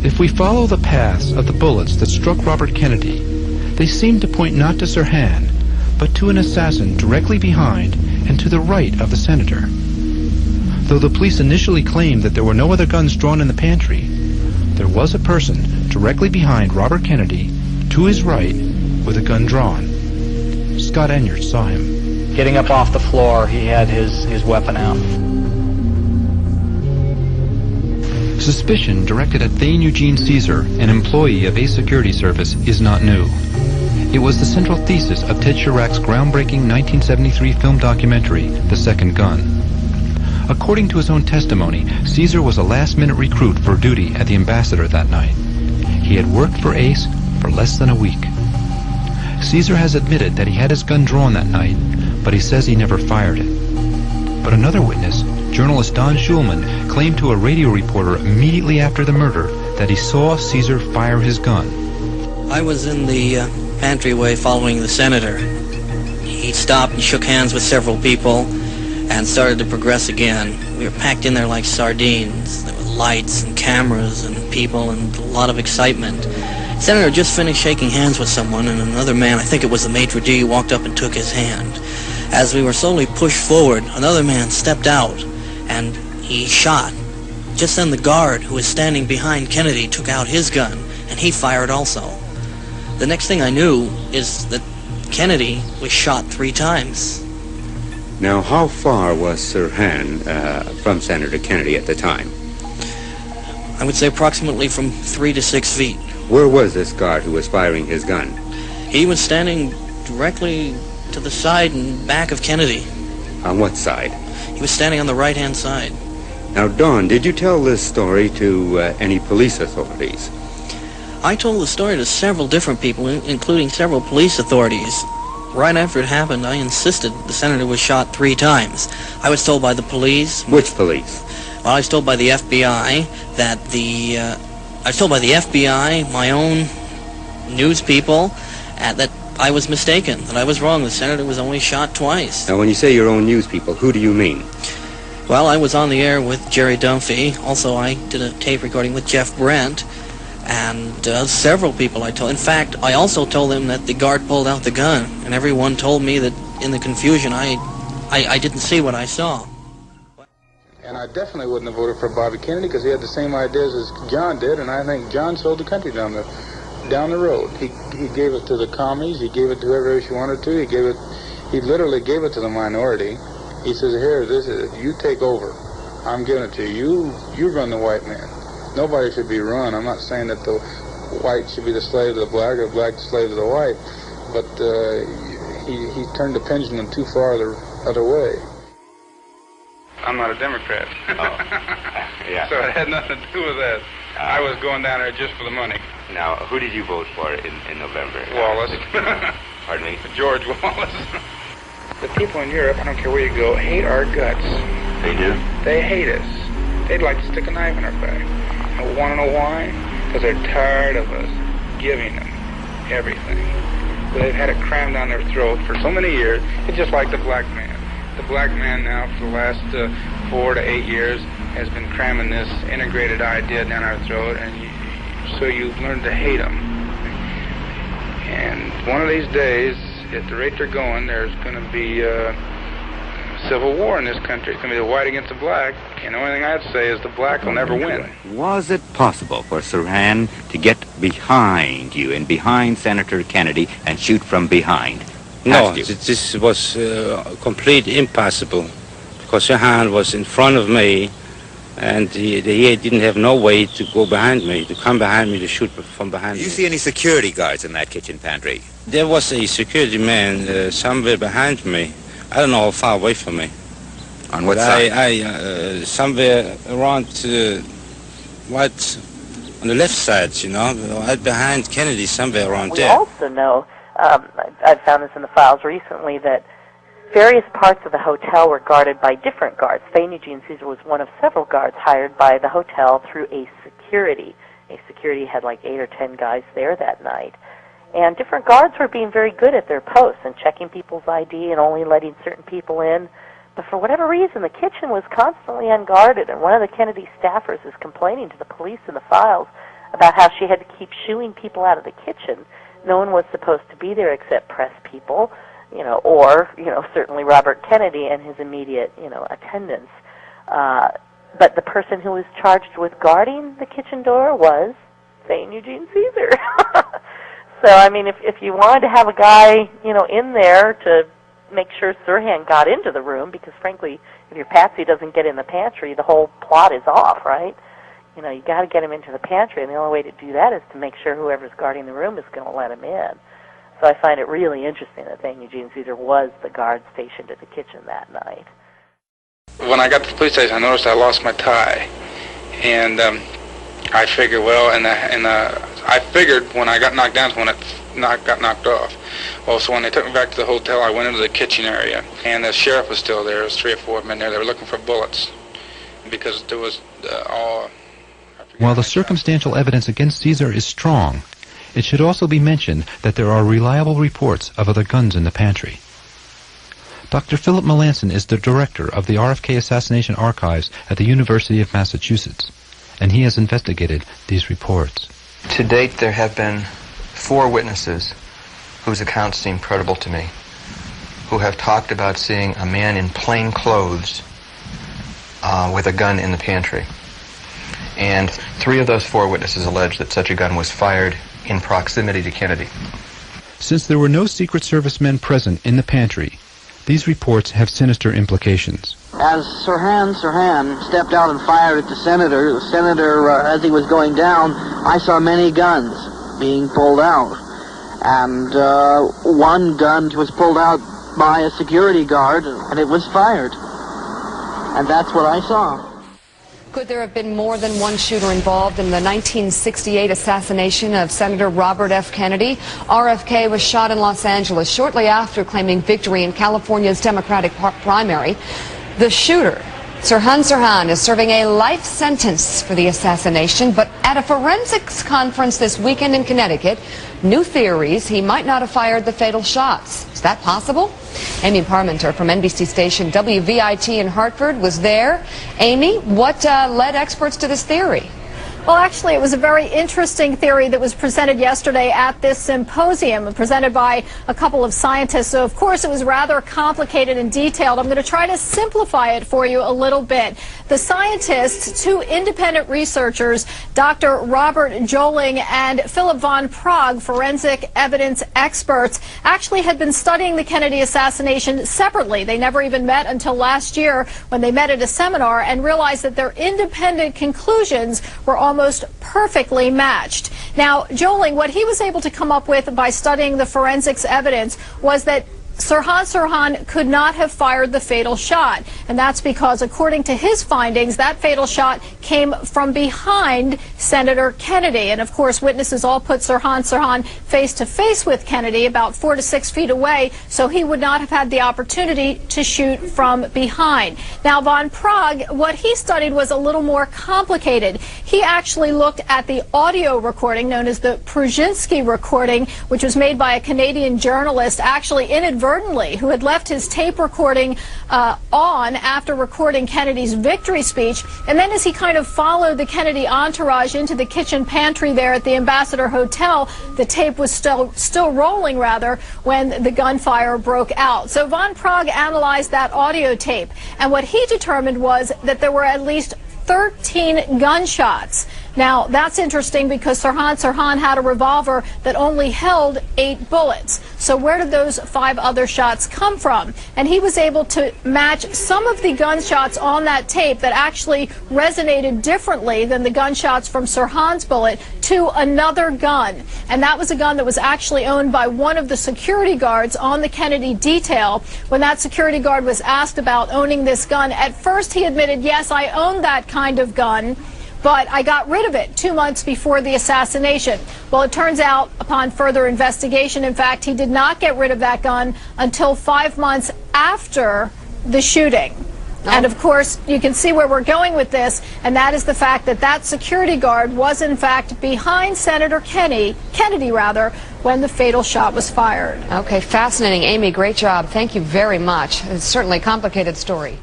If we follow the paths of the bullets that struck Robert Kennedy, they seem to point not to Sirhan, but to an assassin directly behind and to the right of the senator. Though the police initially claimed that there were no other guns drawn in the pantry, there was a person directly behind Robert Kennedy, to his right, with a gun drawn. Scott Enyart saw him. Getting up off the floor, he had his weapon out. Suspicion directed at Thane Eugene Caesar, an employee of a security service, is not new. It was the central thesis of Ted Chirac's groundbreaking 1973 film documentary, The Second Gun. According to his own testimony, Caesar was a last-minute recruit for duty at the Ambassador that night. He had worked for Ace for less than a week. Caesar has admitted that he had his gun drawn that night, but he says he never fired it. But another witness, journalist Don Schulman, claimed to a radio reporter immediately after the murder that he saw Caesar fire his gun. I was in the pantry-way following the senator. He stopped and shook hands with several people and started to progress again. We were packed in there like sardines. There were lights and cameras and people and a lot of excitement. The senator just finished shaking hands with someone, and another man, I think it was the maitre d', walked up and took his hand. As we were slowly pushed forward, another man stepped out and he shot. Just then the guard who was standing behind Kennedy took out his gun and he fired also. The next thing I knew is that Kennedy was shot 3 times. Now, how far was Sirhan from Senator Kennedy at the time? I would say approximately from 3 to 6 feet. Where was this guard who was firing his gun? He was standing directly to the side and back of Kennedy. On what side? He was standing on the right-hand side. Now, Don, did you tell this story to any police authorities? I told the story to several different people, including several police authorities. Right after it happened, I insisted the senator was shot 3 times. I was told by the police... Which police? Well, I was told by the FBI that I was told by the FBI, my own news people, that I was mistaken, that I was wrong. The senator was only shot twice. Now, when you say your own news people, who do you mean? Well, I was on the air with Jerry Dunphy. Also, I did a tape recording with Jeff Brent. And several people I told. In fact, I also told them that the guard pulled out the gun. And everyone told me that in the confusion, I didn't see what I saw. And I definitely wouldn't have voted for Bobby Kennedy because he had the same ideas as John did. And I think John sold the country down the road. He gave it to the commies. He gave it to whoever he wanted to. He literally gave it to the minority. He says, here, this is it. You take over. I'm giving it to you. You run the white man. Nobody should be run. I'm not saying that the white should be the slave to the black or black the slave to the white, but he turned the pendulum too far the other way. I'm not a Democrat. Yeah. So it had nothing to do with that. I was going down there just for the money. Now, who did you vote for in November? Wallace. Pardon me? George Wallace. The people in Europe, I don't care where you go, hate our guts. They do? They hate us. They'd like to stick a knife in our back. And want to know why? Because they're tired of us giving them everything. They've had it crammed down their throat for so many years. It's just like the black man. The black man now, for the last 4 to 8 years, has been cramming this integrated idea down our throat, and so you've learned to hate them. And one of these days, at the rate they're going, there's going to be civil war in this country. It's going to be the white against the black, and the only thing I'd say is the black will never win. Was it possible for Sirhan to get behind you and behind Senator Kennedy and shoot from behind? No, this was completely impossible, because Sirhan was in front of me, and he didn't have no way to go behind me, to come behind me, to shoot from behind me. Did you see any security guards in that kitchen pantry? There was a security man somewhere behind me. I don't know how far away from me. On what side? Somewhere around right on the left side, you know, right behind Kennedy, somewhere around there. We also know, I've found this in the files recently, that various parts of the hotel were guarded by different guards. Thane Eugene Caesar was one of several guards hired by the hotel through a security. A security had like 8 or 10 guys there that night. And different guards were being very good at their posts and checking people's ID and only letting certain people in. But for whatever reason, the kitchen was constantly unguarded, and one of the Kennedy staffers is complaining to the police in the files about how she had to keep shooing people out of the kitchen. No one was supposed to be there except press people, or certainly Robert Kennedy and his immediate, attendants. But the person who was charged with guarding the kitchen door was St. Eugene Caesar. So, I mean, if you wanted to have a guy, in there to make sure Sirhan got into the room, because frankly, if your patsy doesn't get in the pantry, the whole plot is off, right? You got to get him into the pantry, and the only way to do that is to make sure whoever's guarding the room is going to let him in. So I find it really interesting that St. Eugene Caesar was the guard stationed at the kitchen that night. When I got to the police station, I noticed I lost my tie, and I figured, I figured when I got knocked down, when it got knocked off. Well, so when they took me back to the hotel, I went into the kitchen area, and the sheriff was still there. There was 3 or 4 men there. They were looking for bullets because there was all. While the circumstantial evidence against Caesar is strong, it should also be mentioned that there are reliable reports of other guns in the pantry. Dr. Philip Melanson is the director of the RFK Assassination Archives at the University of Massachusetts, and he has investigated these reports. To date, there have been 4 witnesses whose accounts seem credible to me, who have talked about seeing a man in plain clothes with a gun in the pantry. And 3 of those 4 witnesses allege that such a gun was fired in proximity to Kennedy. Since there were no Secret Service men present in the pantry, these reports have sinister implications. As Sirhan stepped out and fired at the senator, as he was going down, I saw many guns being pulled out. And one gun was pulled out by a security guard, and it was fired. And that's what I saw. Could there have been more than one shooter involved in the 1968 assassination of Senator Robert F. Kennedy? RFK was shot in Los Angeles shortly after claiming victory in California's Democratic primary. The shooter, Sirhan, is serving a life sentence for the assassination, but at a forensics conference this weekend in Connecticut, new theories he might not have fired the fatal shots. Is that possible? Amy Parmenter from NBC station WVIT in Hartford was there. Amy, what led experts to this theory? Well, actually, it was a very interesting theory that was presented yesterday at this symposium, presented by a couple of scientists. So, of course, it was rather complicated and detailed. I'm going to try to simplify it for you a little bit. The scientists, 2 independent researchers, Dr. Robert Joling and Philip von Prague, forensic evidence experts, actually had been studying the Kennedy assassination separately. They never even met until last year when they met at a seminar and realized that their independent conclusions were almost perfectly matched. Now, Joling, what he was able to come up with by studying the forensics evidence was that Sirhan could not have fired the fatal shot. And that's because, according to his findings, that fatal shot came from behind Senator Kennedy. And, of course, witnesses all put Sirhan face-to-face with Kennedy, about 4 to 6 feet away, so he would not have had the opportunity to shoot from behind. Now, von Prague, what he studied was a little more complicated. He actually looked at the audio recording known as the Prushinsky recording, which was made by a Canadian journalist, actually inadvertently, who had left his tape recording on after recording Kennedy's victory speech. And then as he kind of followed the Kennedy entourage into the kitchen pantry there at the Ambassador Hotel, the tape was still rolling, when the gunfire broke out. So von Prague analyzed that audio tape, and what he determined was that there were at least 13 gunshots. Now, that's interesting because Sirhan had a revolver that only held 8 bullets. So where did those 5 other shots come from? And he was able to match some of the gunshots on that tape that actually resonated differently than the gunshots from Sirhan's bullet to another gun. And that was a gun that was actually owned by one of the security guards on the Kennedy detail. When that security guard was asked about owning this gun, at first he admitted, yes, I own that kind of gun, but I got rid of it 2 months before the assassination. Well, it turns out, upon further investigation, in fact, he did not get rid of that gun until 5 months after the shooting. And, of course, you can see where we're going with this, and that is the fact that that security guard was, in fact, behind Senator Kennedy, when the fatal shot was fired. Okay, fascinating. Amy, great job. Thank you very much. It's certainly a complicated story.